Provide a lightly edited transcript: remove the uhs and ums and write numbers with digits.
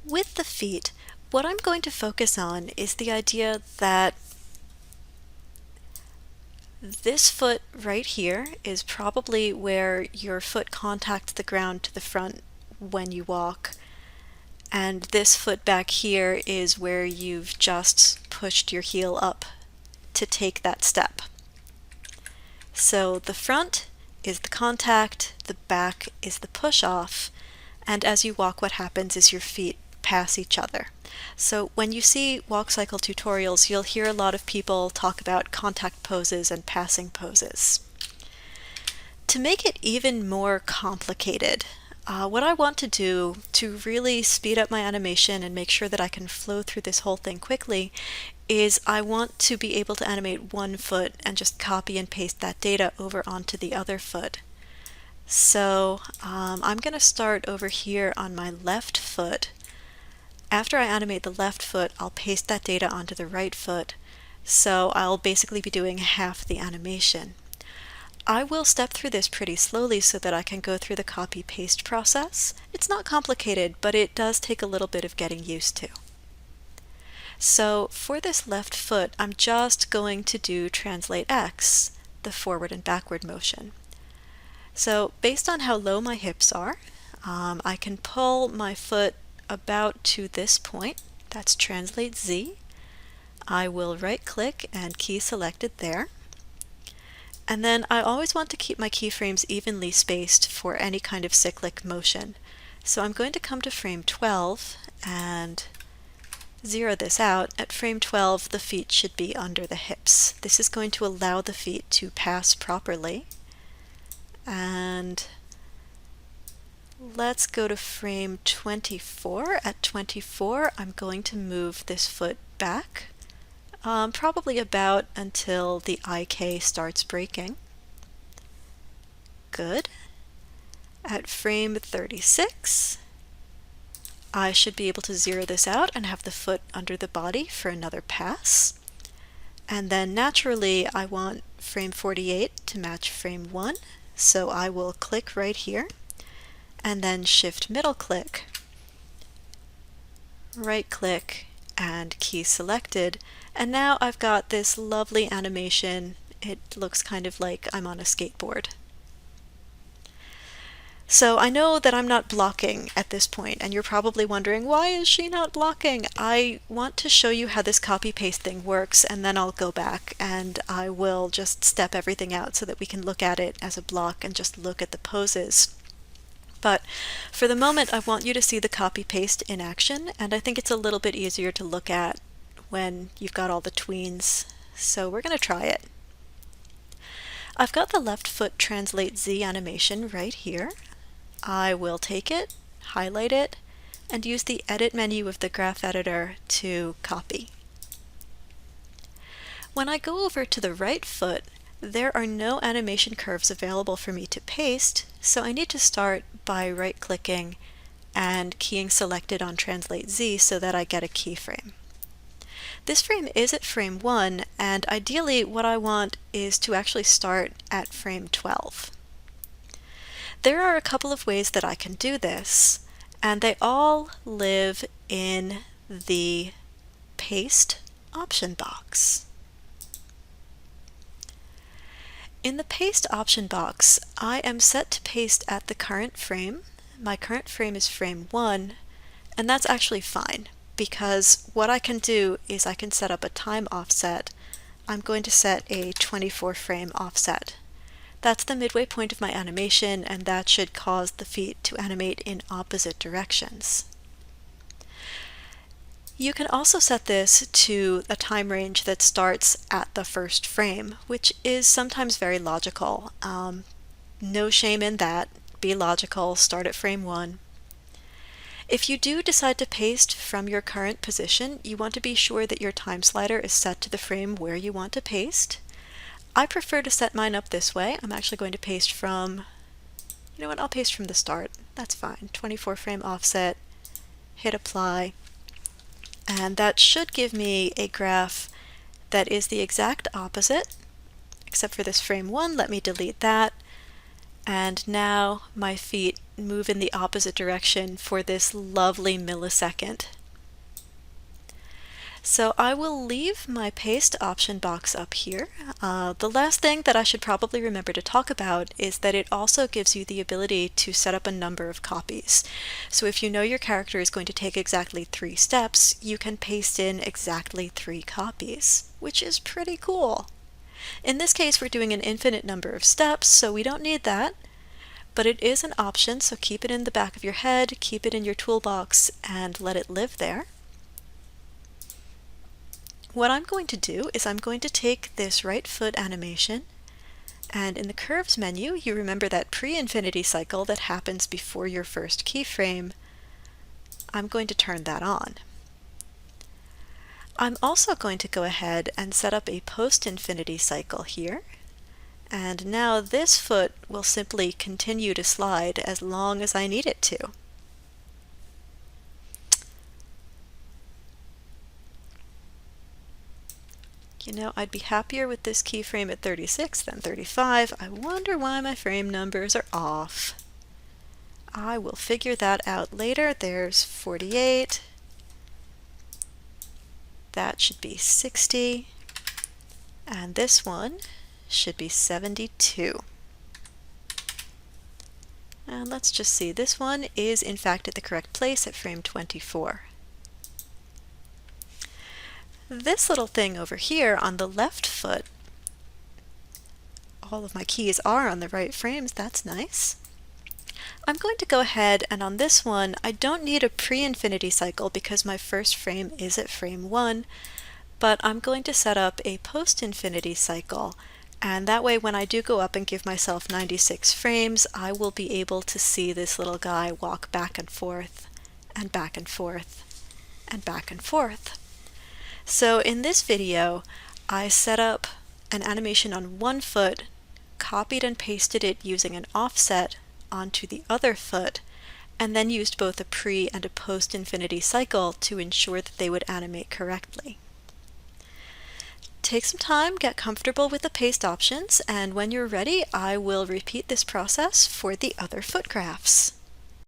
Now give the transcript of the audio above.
With the feet, what I'm going to focus on is the idea that this foot right here is probably where your foot contacts the ground to the front when you walk, and this foot back here is where you've just pushed your heel up to take that step. So the front is the contact, the back is the push off, and as you walk, what happens is your feet pass each other. So when you see walk cycle tutorials, you'll hear a lot of people talk about contact poses and passing poses. To make it even more complicated, what I want to do to really speed up my animation and make sure that I can flow through this whole thing quickly is I want to be able to animate one foot and just copy and paste that data over onto the other foot. So I'm going to start over here on my left foot. After I animate the left foot, I'll paste that data onto the right foot, so I'll basically be doing half the animation. I will step through this pretty slowly so that I can go through the copy-paste process. It's not complicated, but it does take a little bit of getting used to. So for this left foot, I'm just going to do translate X, the forward and backward motion. So based on how low my hips are, I can pull my foot about to this point. That's translate Z. I will right click and key selected there. And then I always want to keep my keyframes evenly spaced for any kind of cyclic motion. So I'm going to come to frame 12 and zero this out. At frame 12, the feet should be under the hips. This is going to allow the feet to pass properly. And let's go to frame 24. At 24, I'm going to move this foot back, probably about until the IK starts breaking. Good. At frame 36, I should be able to zero this out and have the foot under the body for another pass. And then naturally, I want frame 48 to match frame 1, so I will click right here and then shift middle click, right click, and key selected. And now I've got this lovely animation. It looks kind of like I'm on a skateboard. So I know that I'm not blocking at this point, and you're probably wondering, why is she not blocking? I want to show you how this copy-paste thing works, and then I'll go back and I will just step everything out so that we can look at it as a block and just look at the poses. But for the moment, I want you to see the copy-paste in action, and I think it's a little bit easier to look at when you've got all the tweens. So we're going to try it. I've got the left foot translate Z animation right here. I will take it, highlight it, and use the edit menu of the graph editor to copy. When I go over to the right foot, there are no animation curves available for me to paste, so I need to start by right-clicking and keying selected on Translate Z so that I get a keyframe. This frame is at frame 1, and ideally what I want is to actually start at frame 12. There are a couple of ways that I can do this, and they all live in the Paste option box. In the Paste option box, I am set to paste at the current frame. My current frame is frame 1, and that's actually fine, because what I can do is I can set up a time offset. I'm going to set a 24 frame offset. That's the midway point of my animation, and that should cause the feet to animate in opposite directions. You can also set this to a time range that starts at the first frame, which is sometimes very logical. No shame in that. Be logical, start at frame 1. If you do decide to paste from your current position, you want to be sure that your time slider is set to the frame where you want to paste. I prefer to set mine up this way. I'm actually going to paste from, you know what, I'll paste from the start. That's fine. 24 frame offset, hit apply. And that should give me a graph that is the exact opposite, except for this frame 1. Let me delete that. And now my feet move in the opposite direction for this lovely millisecond. So I will leave my paste option box up here. The last thing that I should probably remember to talk about is that it also gives you the ability to set up a number of copies. So if you know your character is going to take exactly 3 steps, you can paste in exactly 3 copies, which is pretty cool. In this case, we're doing an infinite number of steps, so we don't need that. But it is an option, so keep it in the back of your head, keep it in your toolbox, and let it live there. What I'm going to do is I'm going to take this right foot animation, and in the curves menu, you remember that pre-infinity cycle that happens before your first keyframe. I'm going to turn that on. I'm also going to go ahead and set up a post-infinity cycle here. And now this foot will simply continue to slide as long as I need it to. You know, I'd be happier with this keyframe at 36 than 35. I wonder why my frame numbers are off. I will figure that out later. There's 48. That should be 60. And this one should be 72. And let's just see, this one is in fact at the correct place at frame 24. This little thing over here on the left foot, all of my keys are on the right frames, that's nice. I'm going to go ahead and on this one, I don't need a pre-infinity cycle because my first frame is at frame 1, but I'm going to set up a post-infinity cycle, and that way when I do go up and give myself 96 frames, I will be able to see this little guy walk back and forth, and back and forth, and back and forth. So in this video, I set up an animation on one foot, copied and pasted it using an offset onto the other foot, and then used both a pre and a post-infinity cycle to ensure that they would animate correctly. Take some time, get comfortable with the paste options, and when you're ready, I will repeat this process for the other foot graphs.